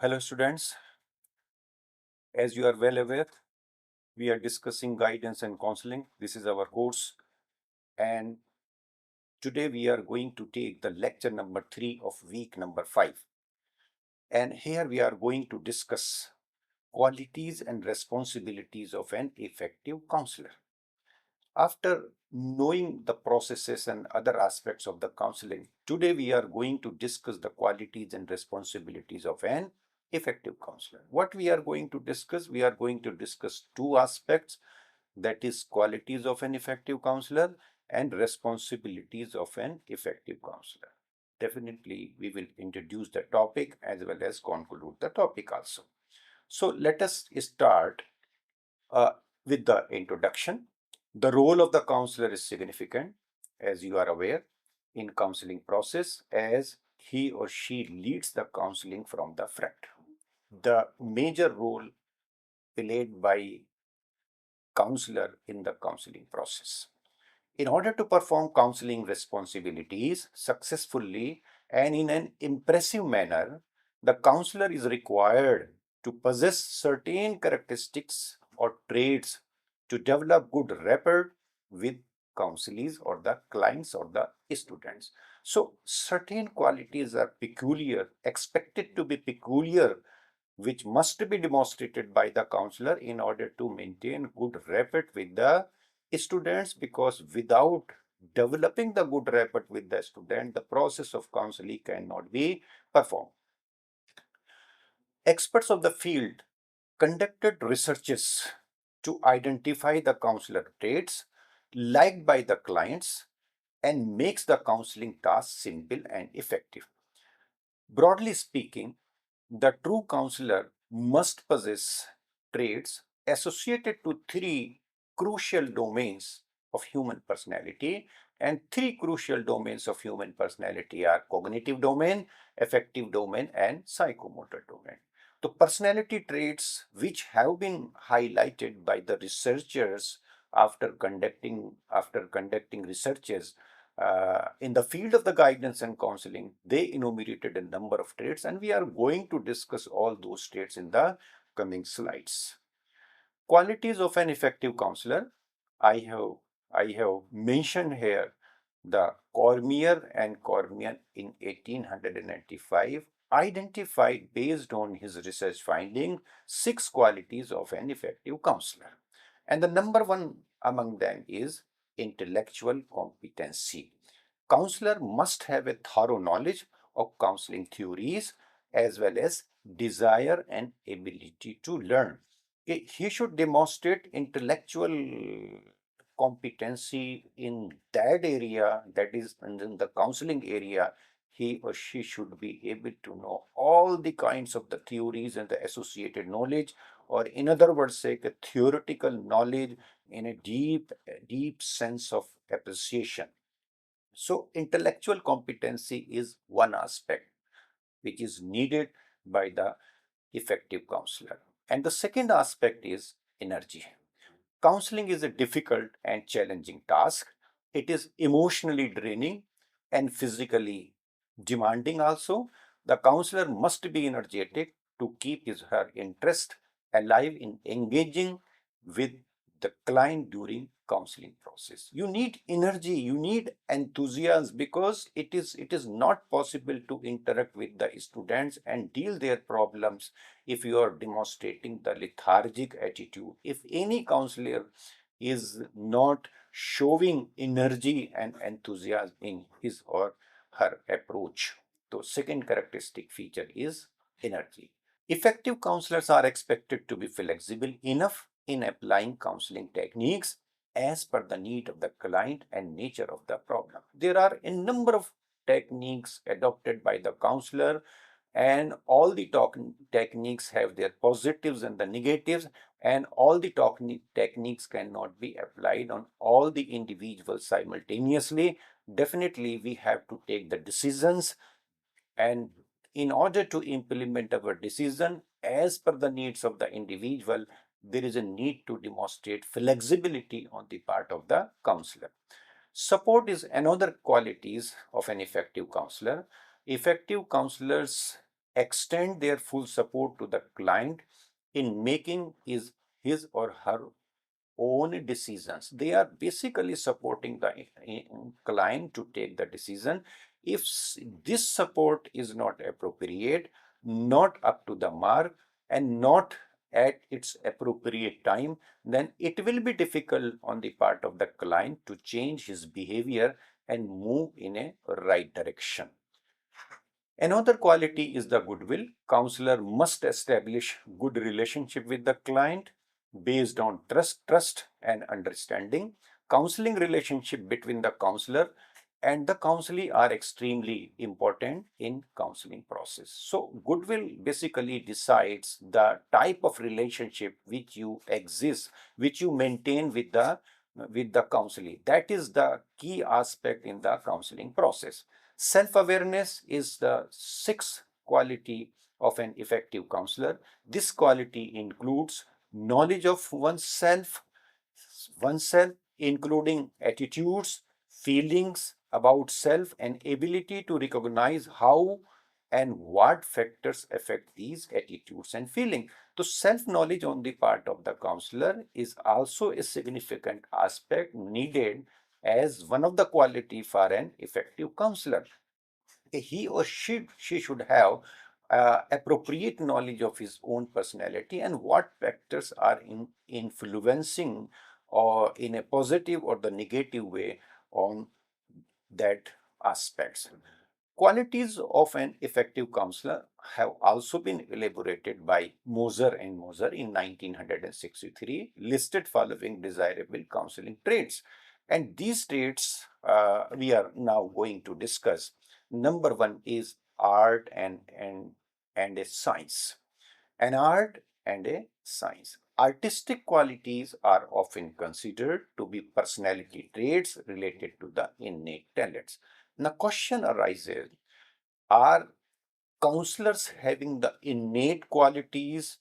Hello students, as you are well aware, we are discussing guidance and counseling. This is our course, and today we are going to take the lecture number 3 of week number 5. And here we are going to discuss qualities and responsibilities of an effective counselor. After knowing the processes and other aspects of the counseling, today we are going to discuss the qualities and responsibilities of an effective counselor. What we are going to discuss? We are going to discuss two aspects, that is qualities of an effective counselor and responsibilities of an effective counselor. Definitely, we will introduce the topic as well as conclude the topic also. So let us start uh, with the introduction. The role of the counselor is significant, as you are aware, in counseling process, as he or she leads the counseling from the front. The major role played by counselor in the counseling process. In order to perform counseling responsibilities successfully and in an impressive manner, the counselor is required to possess certain characteristics or traits to develop good rapport with counselees or the clients or the students. So, certain qualities are peculiar, expected to be peculiar, which must be demonstrated by the counselor in order to maintain good rapport with the students, because without developing the good rapport with the student, the process of counseling cannot be performed. Experts of the field conducted researches to identify the counselor traits liked by the clients and makes the counseling task simple and effective. Broadly speaking, the true counselor must possess traits associated to three crucial domains of human personality, and three crucial domains of human personality are cognitive domain, affective domain, and psychomotor domain. The personality traits which have been highlighted by the researchers after conducting researches in the field of the guidance and counseling, they enumerated a number of traits, and we are going to discuss all those traits in the coming slides. Qualities of an effective counselor. I have I have mentioned here the Cormier and Cormier in 1895 identified, based on his research finding, 6 qualities of an effective counselor. And the number one among them is intellectual competency. Counselor must have a thorough knowledge of counseling theories as well as desire and ability to learn. He should demonstrate intellectual competency in that area, that is in the counseling area. He or she should be able to know all the kinds of the theories and the associated knowledge, or in other words, say a theoretical knowledge in a deep sense of appreciation. So intellectual competency is one aspect which is needed by the effective counselor. And the second aspect is energy. Counseling is a difficult and challenging task. It is emotionally draining and physically demanding also. The counselor must be energetic to keep his or her interest alive in engaging with the client during counseling process. You need energy, you need enthusiasm, because it is not possible to interact with the students and deal their problems if you are demonstrating the lethargic attitude. If any counselor is not showing energy and enthusiasm in his or her approach. The second characteristic feature is energy. Effective counselors are expected to be flexible enough in applying counseling techniques as per the need of the client and nature of the problem. There are a number of techniques adopted by the counselor, and all the techniques have their positives and the negatives, and all the techniques cannot be applied on all the individuals simultaneously. Definitely, we have to take the decisions, and in order to implement our decision as per the needs of the individual, there is a need to demonstrate flexibility on the part of the counselor. Support is another qualities of an effective counselor. Effective counselors extend their full support to the client in making his or her own decisions. They are basically supporting the client to take the decision. If this support is not appropriate, not up to the mark, and not at its appropriate time, then it will be difficult on the part of the client to change his behavior and move in a right direction. Another quality is the goodwill. Counselor must establish good relationship with the client based on trust and understanding. Counseling relationship between the counselor and the counselee are extremely important in counseling process. So goodwill basically decides the type of relationship which you exist, which you maintain with the counselee. That is the key aspect in the counseling process. Self-awareness is the sixth quality of an effective counselor. This quality includes knowledge of oneself, including attitudes, feelings about self, and ability to recognize how and what factors affect these attitudes and feelings. So, self knowledge on the part of the counselor is also a significant aspect needed as one of the quality for an effective counselor. He or she should have appropriate knowledge of his own personality and what factors are influencing or in a positive or the negative way on that aspects. Qualities of an effective counselor have also been elaborated by Moser and Moser in 1963, listed following desirable counseling traits. And these traits we are now going to discuss. Number one is art and a science. An art and a science. Artistic qualities are often considered to be personality traits related to the innate talents. Now, question arises, are counselors having the innate qualities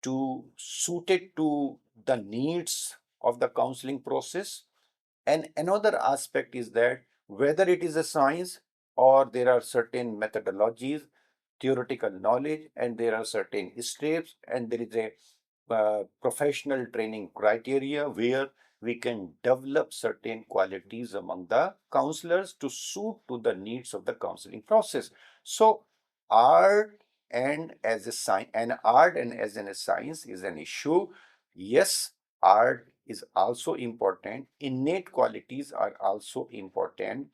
to suited to the needs of the counseling process? And another aspect is that whether it is a science or there are certain methodologies, theoretical knowledge, and there are certain steps, and there is a professional training criteria where we can develop certain qualities among the counselors to suit to the needs of the counseling process. So art and as in a science is an issue. Yes, art is also important. Innate qualities are also important,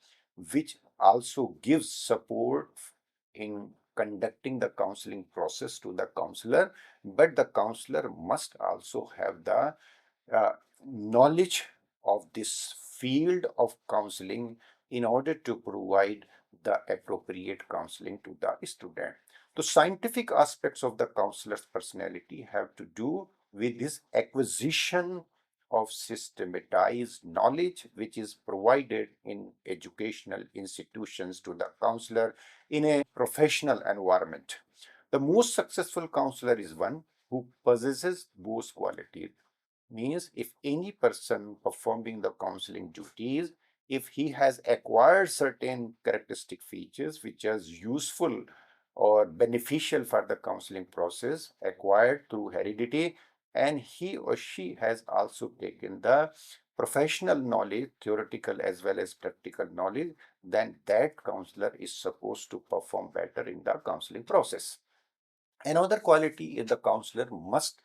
which also gives support in conducting the counseling process to the counselor, but the counselor must also have the knowledge of this field of counseling in order to provide the appropriate counseling to the student. The scientific aspects of the counselor's personality have to do with his acquisition of systematized knowledge, which is provided in educational institutions to the counselor in a professional environment. The most successful counselor is one who possesses both qualities. Means if any person performing the counseling duties, if he has acquired certain characteristic features which are useful or beneficial for the counseling process acquired through heredity, and he or she has also taken the professional knowledge, theoretical as well as practical knowledge, then that counselor is supposed to perform better in the counseling process. Another quality is the counselor must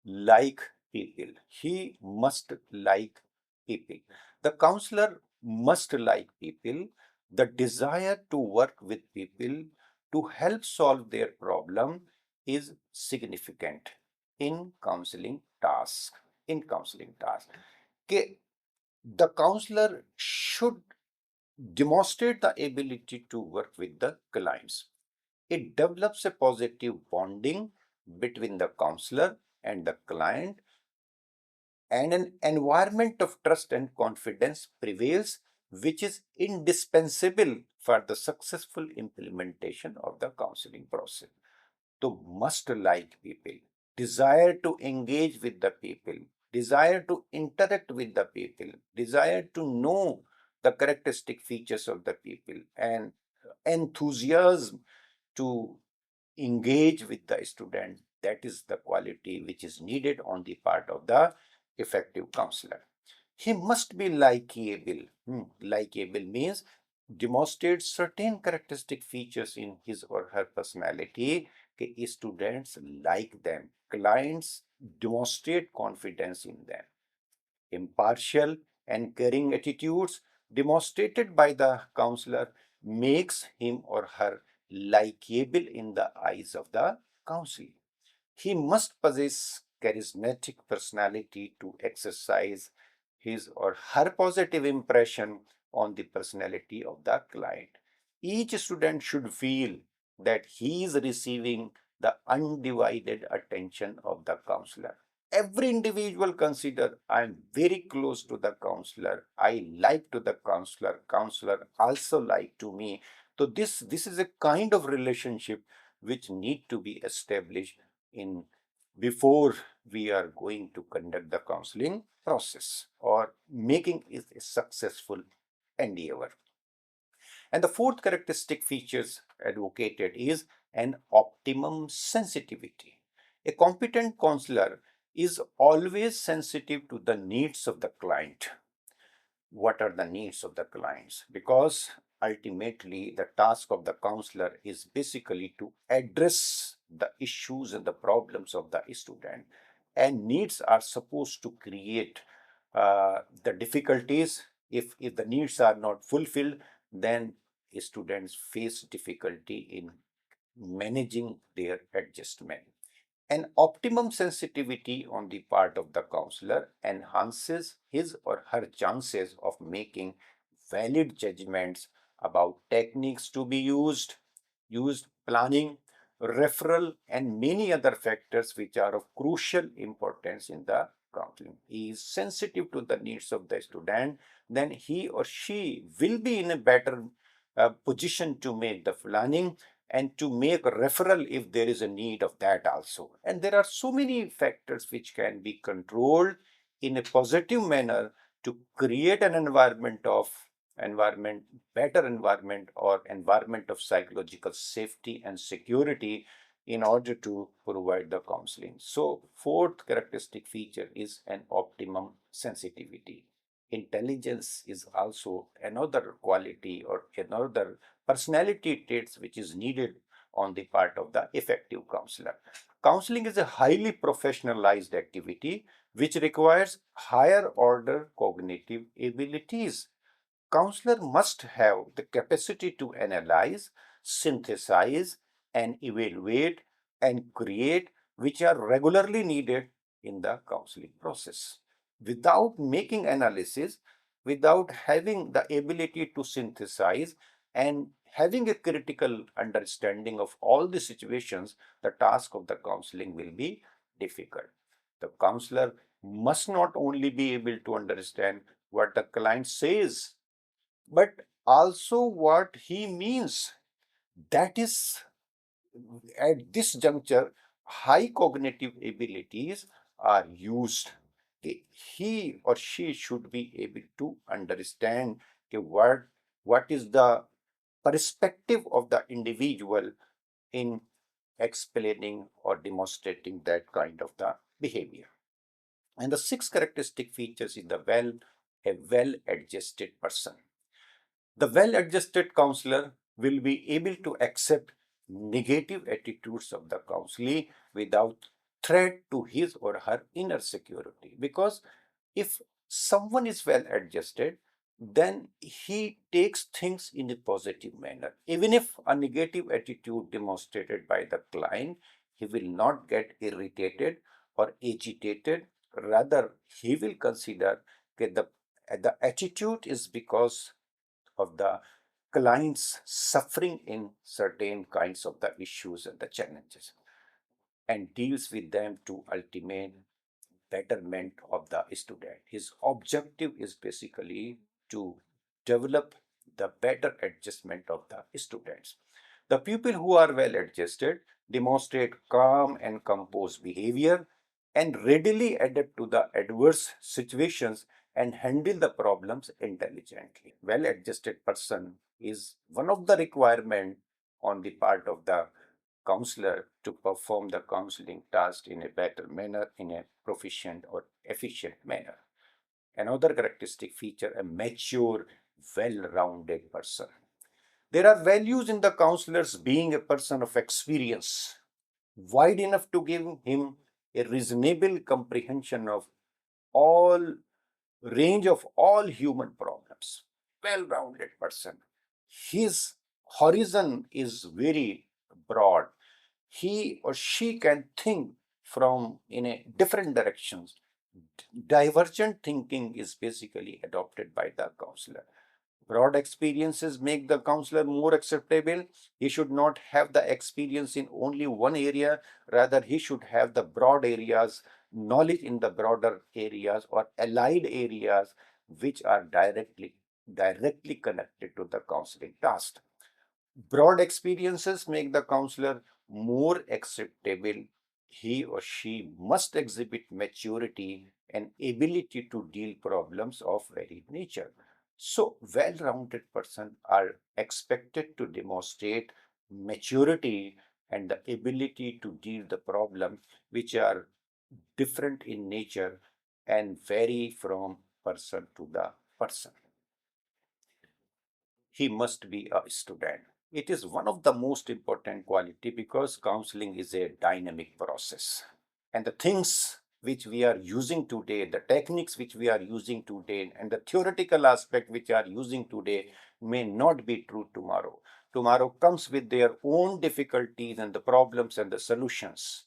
like people. He must like people. The counselor must like people. The desire to work with people to help solve their problem is significant in counseling tasks. In counseling tasks. Okay, the counselor should demonstrate the ability to work with the clients. It develops a positive bonding between the counselor and the client, and an environment of trust and confidence prevails, which is indispensable for the successful implementation of the counseling process. To must like people, desire to engage with the people, desire to interact with the people, desire to know the characteristic features of the people, and enthusiasm to engage with the student. That is the quality which is needed on the part of the effective counselor. He must be likable. Likable means demonstrate certain characteristic features in his or her personality. Okay, students like them. Clients demonstrate confidence in them. Impartial and caring attitudes demonstrated by the counselor makes him or her likable in the eyes of the counselor. He must possess charismatic personality to exercise his or her positive impression on the personality of the client. Each student should feel that he is receiving the undivided attention of the counselor. Every individual consider I am very close to the counselor. I like to the counselor. Counselor also like to me. So this is a kind of relationship which need to be established in before we are going to conduct the counseling process or making it a successful endeavor. And the fourth characteristic features advocated is an optimum sensitivity. A competent counselor is always sensitive to the needs of the client. What are the needs of the clients? Because ultimately the task of the counselor is basically to address the issues and the problems of the student, and needs are supposed to create the difficulties. If the needs are not fulfilled, then students face difficulty in managing their adjustment. An optimum sensitivity on the part of the counselor enhances his or her chances of making valid judgments about techniques to be used planning, referral, and many other factors which are of crucial importance in the counseling. He is sensitive to the needs of the student, then he or she will be in a better position to make the planning and to make a referral if there is a need of that also. And there are so many factors which can be controlled in a positive manner to create an environment better environment or environment of psychological safety and security in order to provide the counseling. So fourth characteristic feature is an optimum sensitivity. Intelligence is also another quality or another personality traits which is needed on the part of the effective counselor. Counseling is a highly professionalized activity which requires higher order cognitive abilities. Counselor must have the capacity to analyze, synthesize, and evaluate and create, which are regularly needed in the counseling process. Without making analysis, without having the ability to synthesize and having a critical understanding of all the situations, the task of the counseling will be difficult. The counselor must not only be able to understand what the client says, but also what he means. That is, at this juncture, high cognitive abilities are used. Okay, he or she should be able to understand, okay, what is the perspective of the individual in explaining or demonstrating that kind of the behavior. And the sixth characteristic features is a well adjusted person. The well adjusted counselor will be able to accept negative attitudes of the counselee without threat to his or her inner security. Because if someone is well adjusted, then he takes things in a positive manner. Even if a negative attitude demonstrated by the client, he will not get irritated or agitated. Rather, he will consider that the attitude is because of the clients suffering in certain kinds of the issues and the challenges, and deals with them to ultimate betterment of the student. His objective is basically to develop the better adjustment of the students. The people who are well adjusted demonstrate calm and composed behavior and readily adapt to the adverse situations and handle the problems intelligently. Well adjusted person is one of the requirement on the part of the counselor to perform the counseling task in a better manner, in a proficient or efficient manner. Another characteristic feature, a mature, well-rounded person. There are values in the counselors being a person of experience, wide enough to give him a reasonable comprehension of all range of all human problems. Well-rounded person. His horizon is very broad. He or she can think from in a different directions. Divergent thinking is basically adopted by the counselor. Broad experiences make the counselor more acceptable. He should not have the experience in only one area, rather, he should have the broad areas, knowledge in the broader areas or allied areas which are directly connected to the counseling task. Broad experiences make the counselor more acceptable. He or she must exhibit maturity and ability to deal problems of varied nature. So, well-rounded persons are expected to demonstrate maturity and the ability to deal the problems which are different in nature and vary from person to the person. He must be a student. It is one of the most important quality because counseling is a dynamic process. And the things which we are using today, the techniques which we are using today, and the theoretical aspect which we are using today may not be true tomorrow. Tomorrow comes with their own difficulties and the problems and the solutions.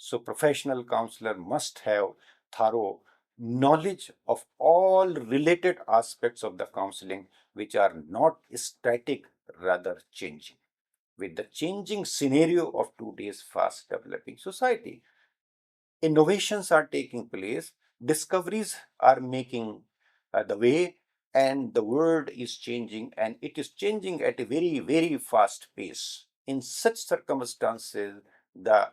So professional counselor must have thorough knowledge of all related aspects of the counseling which are not static, rather changing. With the changing scenario of today's fast developing society, innovations are taking place, discoveries are making the way, and the world is changing, and it is changing at a very fast pace. In such circumstances, the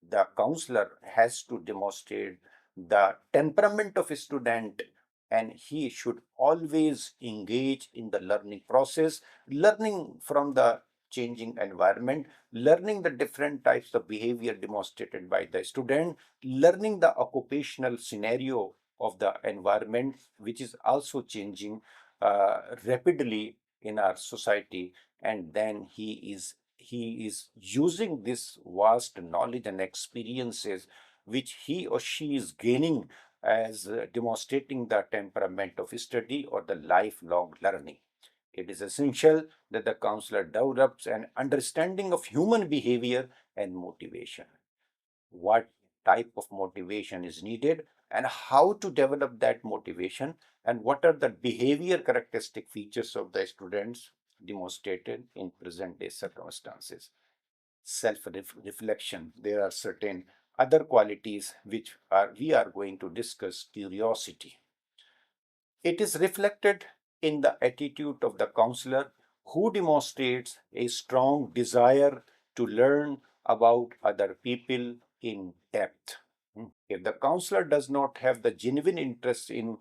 the counselor has to demonstrate the temperament of a student, and he should always engage in the learning process, learning from the changing environment, learning the different types of behavior demonstrated by the student, learning the occupational scenario of the environment, which is also changing rapidly in our society, and then he is using this vast knowledge and experiences which he or she is gaining as demonstrating the temperament of study or the lifelong learning. It is essential that the counselor develops an understanding of human behavior and motivation. What type of motivation is needed and how to develop that motivation, and what are the behavior characteristic features of the students demonstrated in present day circumstances. Self reflection, there are certain other qualities which are we are going to discuss. Curiosity, it is reflected in the attitude of the counselor who demonstrates a strong desire to learn about other people in depth. If the counselor does not have the genuine interest in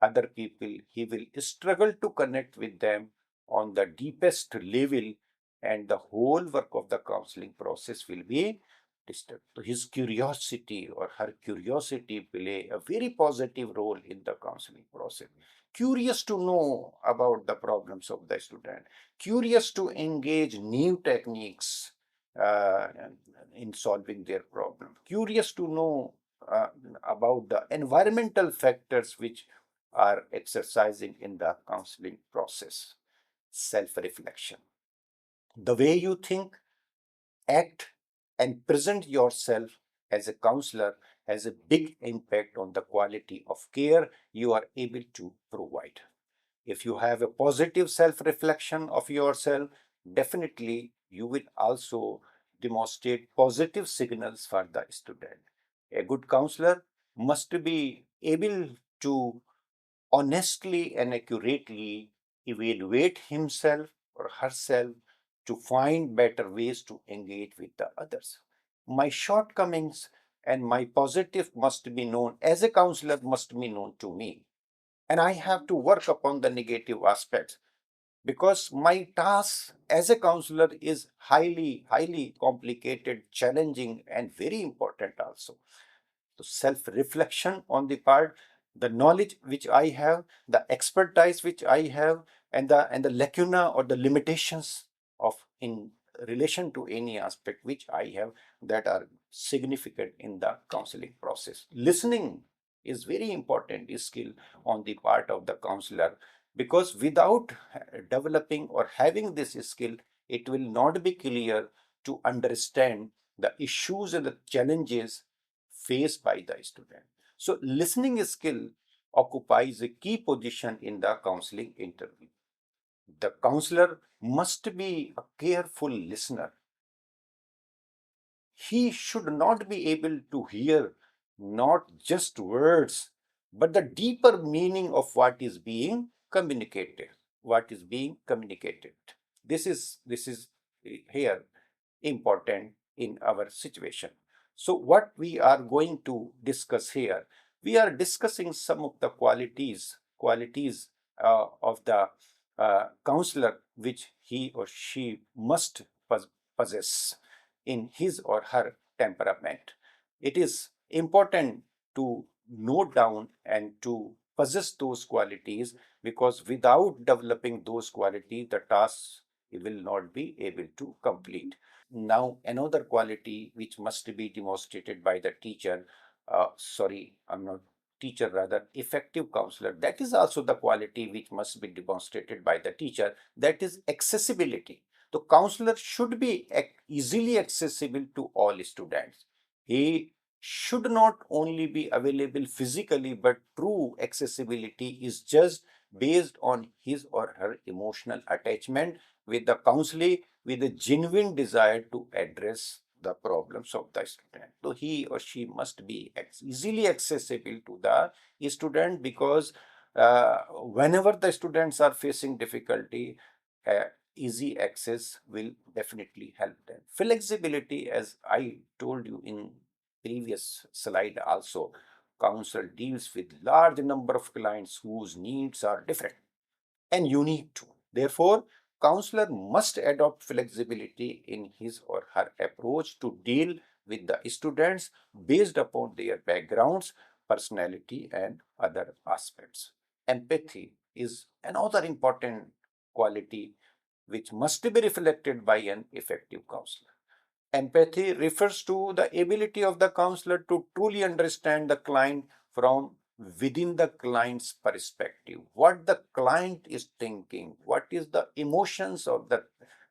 other people, he will struggle to connect with them on the deepest level, and the whole work of the counseling process will be disturbed. So his curiosity or her curiosity play a very positive role in the counseling process. Curious to know about the problems of the student, curious to engage new techniques uh, in solving their problem, curious to know uh, about the environmental factors which are exercising in the counseling process. Self reflection. The way you think, act, and present yourself as a counselor has a big impact on the quality of care you are able to provide. If you have a positive self reflection of yourself, definitely you will also demonstrate positive signals for the student. A good counselor must be able to honestly and accurately evaluate himself or herself to find better ways to engage with the others. My shortcomings and my positive must be known as a counselor, must be known to me. And I have to work upon the negative aspects. because my task as a counselor is highly complicated, challenging, and very important also. So self reflection on the part, the knowledge which I have, the expertise which I have, and the lacuna or the limitations of in relation to any aspect which I have, that are significant in the counseling process. Listening is very important skill on the part of the counselor, because without developing or having this skill, it will not be clear to understand the issues and the challenges faced by the student. So listening skill occupies a key position in the counseling interview. The counselor must be a careful listener. He should not be able to hear not just words, but the deeper meaning of what is being communicated. What is being communicated. This is here important in our situation. So what we are going to discuss here, we are discussing some of the qualities of the counselor which he or she must possess in his or her temperament. It is important to note down and to possess those qualities, because without developing those qualities, the task will not be able to complete. Now, another quality which must be demonstrated by the teacher, sorry, I'm not teacher, rather effective counselor, that is also the quality which must be demonstrated by the teacher, that is accessibility. The counselor should be easily accessible to all students. He should not only be available physically, but true accessibility is just based on his or her emotional attachment with the counselee, with a genuine desire to address the problems of the student. So he or she must be easily accessible to the student, because whenever the students are facing difficulty, uh, easy access will definitely help them. Flexibility, as I told you in previous slide also, counsel deals with large number of clients whose needs are different and unique too. Therefore, counselor must adopt flexibility in his or her approach to deal with the students based upon their backgrounds, personality, and other aspects. Empathy is another important quality which must be reflected by an effective counselor. Empathy refers to the ability of the counselor to truly understand the client from within the client's perspective. What the client is thinking, what is the emotions of the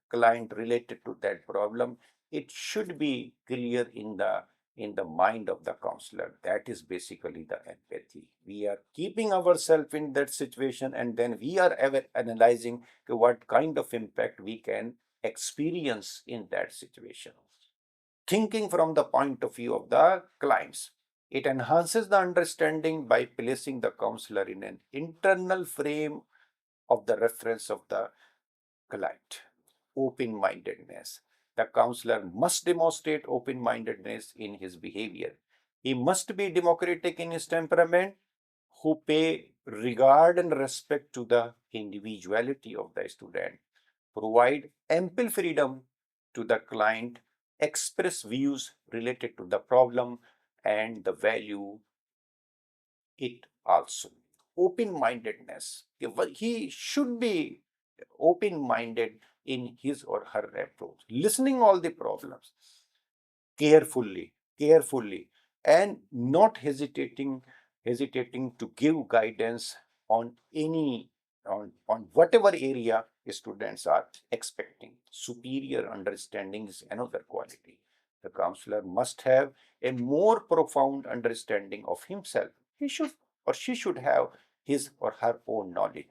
client related to that problem, it should be clear in the mind of the counselor. That is basically the empathy. We are keeping ourselves in that situation, and then we are ever analyzing what kind of impact we can experience in that situation, thinking from the point of view of the clients. It enhances the understanding by placing the counselor in an internal frame of the reference of the client. Open mindedness. The counselor must demonstrate open mindedness in his behavior. He must be democratic in his temperament, who pay regard and respect to the individuality of the student, provide ample freedom to the client, express views related to the problem and the value it also. Open mindedness. He should be open minded in his or her approach, listening all the problems carefully, and not hesitating to give guidance on any on whatever area students are expecting. Superior understanding is another quality. The counselor must have a more profound understanding of himself. He should or she should have his or her own knowledge.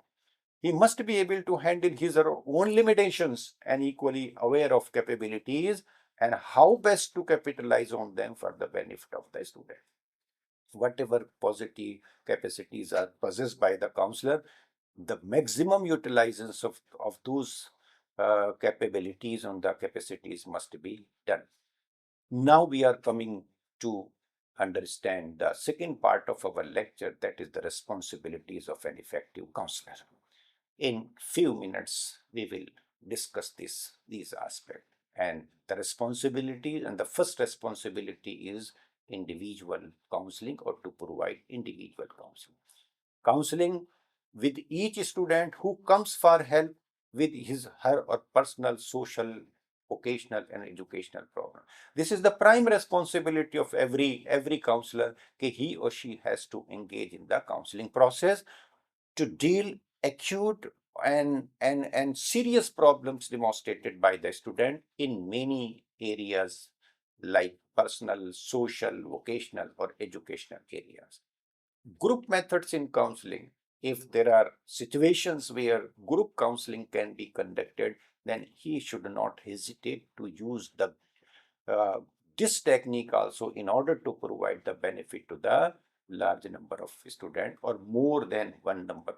He must be able to handle his or her own limitations and equally aware of capabilities and how best to capitalize on them for the benefit of the student. Whatever positive capacities are possessed by the counselor, the maximum utilization of those capabilities on the capacities must be done. Now we are coming to understand the second part of our lecture, that is the responsibilities of an effective counselor. In few minutes, we will discuss these aspects. And the responsibility, and the first responsibility is individual counseling, or to provide individual counseling. Counseling with each student who comes for help with his, her, or personal, social, vocational, and educational problem. This is the prime responsibility of every counselor. He or she has to engage in the counseling process to deal acute and serious problems demonstrated by the student in many areas like personal, social, vocational, or educational areas. Group methods in counseling. If there are situations where group counseling can be conducted, then he should not hesitate to use uh, this technique also in order to provide the benefit to the large number of students, or more than one number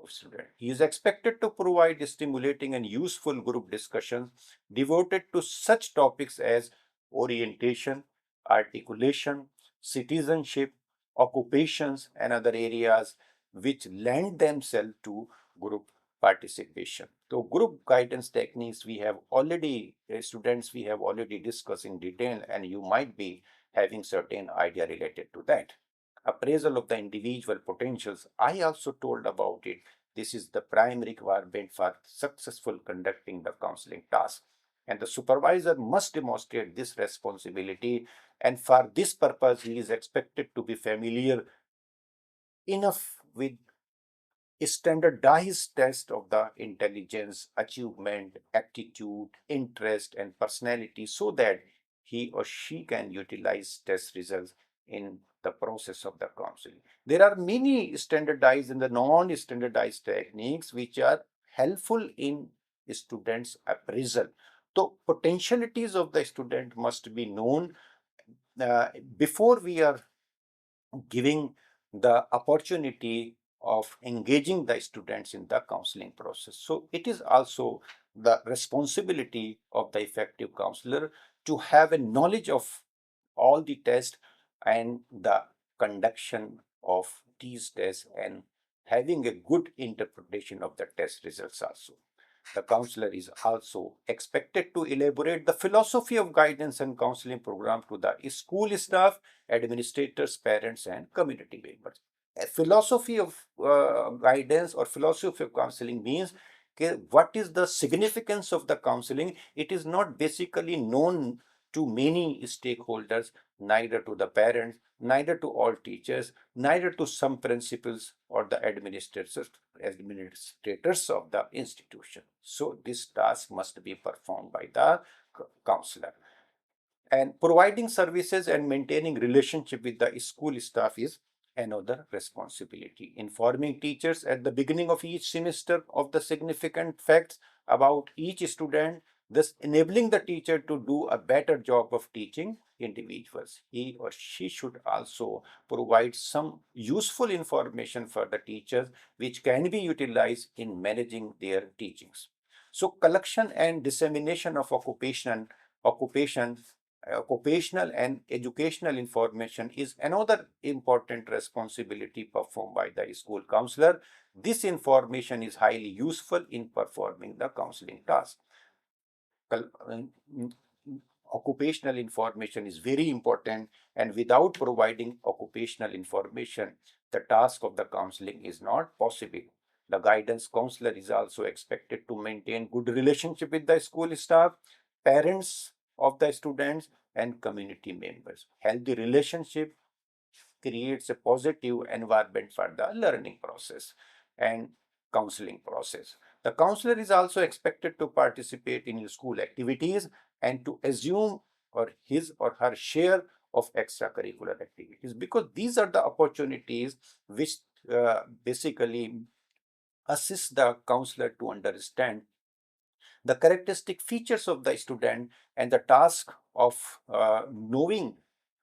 of students. He is expected to provide stimulating and useful group discussions devoted to such topics as orientation, articulation, citizenship, occupations, and other areas which lend themselves to group participation. So group guidance techniques we have already, students, we have already discussed in detail, and you might be having certain idea related to that. Appraisal of the individual potentials, I also told about it. This is the primary requirement for successful conducting the counseling task. And the supervisor must demonstrate this responsibility. And for this purpose, he is expected to be familiar enough with standardized test of the intelligence, achievement, aptitude, interest, and personality, so that he or she can utilize test results in the process of the counseling. There are many standardized and the non-standardized techniques which are helpful in students' appraisal. So potentialities of the student must be known uh, before we are giving the opportunity of engaging the students in the counseling process. So it is also the responsibility of the effective counselor to have a knowledge of all the tests and the conduction of these tests, and having a good interpretation of the test results also. The counselor is also expected to elaborate the philosophy of guidance and counseling program to the school staff, administrators, parents, and community members. A philosophy of guidance or philosophy of counseling means, okay, what is the significance of the counseling? It is not basically known to many stakeholders, neither to the parents, neither to all teachers, neither to some principals or the administrators of the institution. So this task must be performed by the counselor. And providing services and maintaining relationship with the school staff is another responsibility. Informing teachers at the beginning of each semester of the significant facts about each student, thus enabling the teacher to do a better job of teaching individuals. He or she should also provide some useful information for the teachers which can be utilized in managing their teachings. So collection and dissemination of occupation occupational and educational information is another important responsibility performed by the school counselor. This information is highly useful in performing the counseling task. Occupational information is very important, and without providing occupational information, the task of the counseling is not possible. The guidance counselor is also expected to maintain good relationship with the school staff, parents of the students, and community members. Healthy relationship creates a positive environment for the learning process and counseling process. The counselor is also expected to participate in school activities and to assume or his or her share of extracurricular activities, because these are the opportunities which basically assist the counselor to understand the characteristic features of the student, and the task of knowing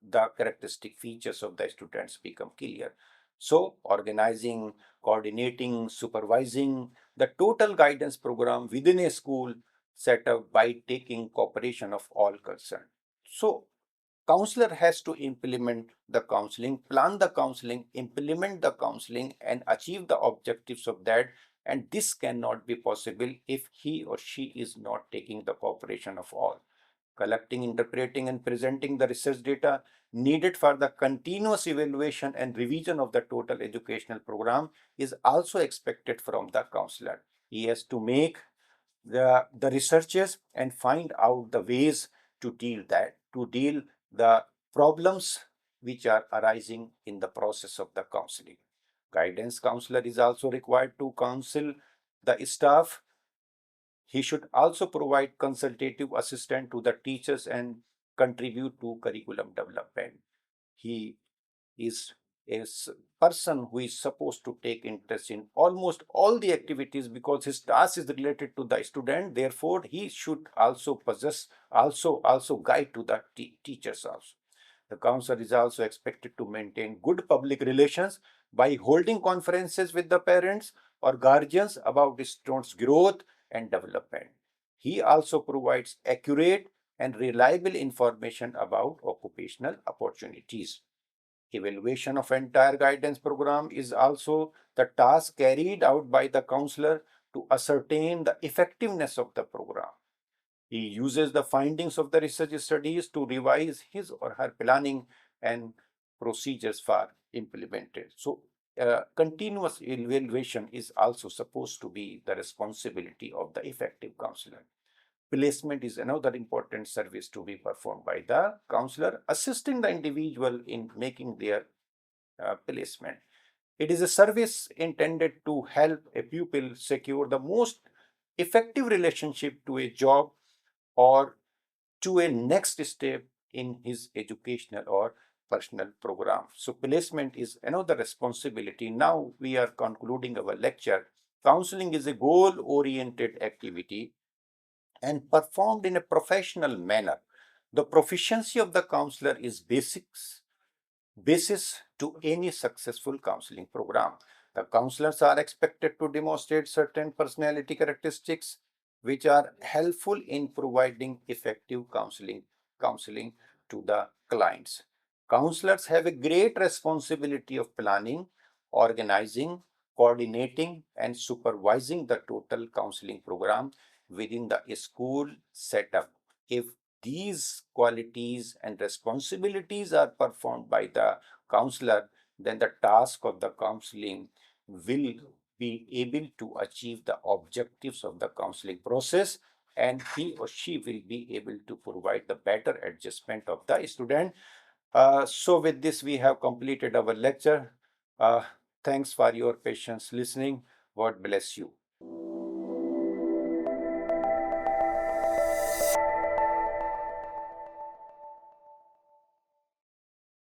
the characteristic features of the students become clear. So organizing, coordinating, supervising the total guidance program within a school setup by taking cooperation of all concerned. So counselor has to implement the counseling, plan the counseling, implement the counseling, and achieve the objectives of that And this cannot be possible if he or she is not taking the cooperation of all. Collecting, interpreting, and presenting the research data needed for the continuous evaluation and revision of the total educational program is also expected from the counselor. He has to make the researches and find out the ways to deal the problems which are arising in the process of the counseling. Guidance counselor is also required to counsel the staff. He should also provide consultative assistance to the teachers and contribute to curriculum development. He is person who is supposed to take interest in almost all the activities because his task is related to the student. Therefore, he should also possess also guide to the teachers also. The counselor is also expected to maintain good public relations by holding conferences with the parents or guardians about the student's growth and development. He also provides accurate and reliable information about occupational opportunities. Evaluation of entire guidance program is also the task carried out by the counselor to ascertain the effectiveness of the program. He uses the findings of the research studies to revise his or her planning and procedures for implemented. So, continuous evaluation is also supposed to be the responsibility of the effective counselor. Placement is another important service to be performed by the counselor, assisting the individual in making their placement. It is a service intended to help a pupil secure the most effective relationship to a job or to a next step in his educational or personal program. So, placement is another responsibility. Now, we are concluding our lecture. Counseling is a goal oriented activity and performed in a professional manner. The proficiency of the counselor is basis to any successful counseling program. The counselors are expected to demonstrate certain personality characteristics which are helpful in providing effective counseling to the clients. Counselors have a great responsibility of planning, organizing, coordinating, and supervising the total counseling program within the school setup. If these qualities and responsibilities are performed by the counselor, then the task of the counseling will be able to achieve the objectives of the counseling process, and he or she will be able to provide the better adjustment of the student. So with this, we have completed our lecture. Uh, Thanks for your patience listening. God bless you.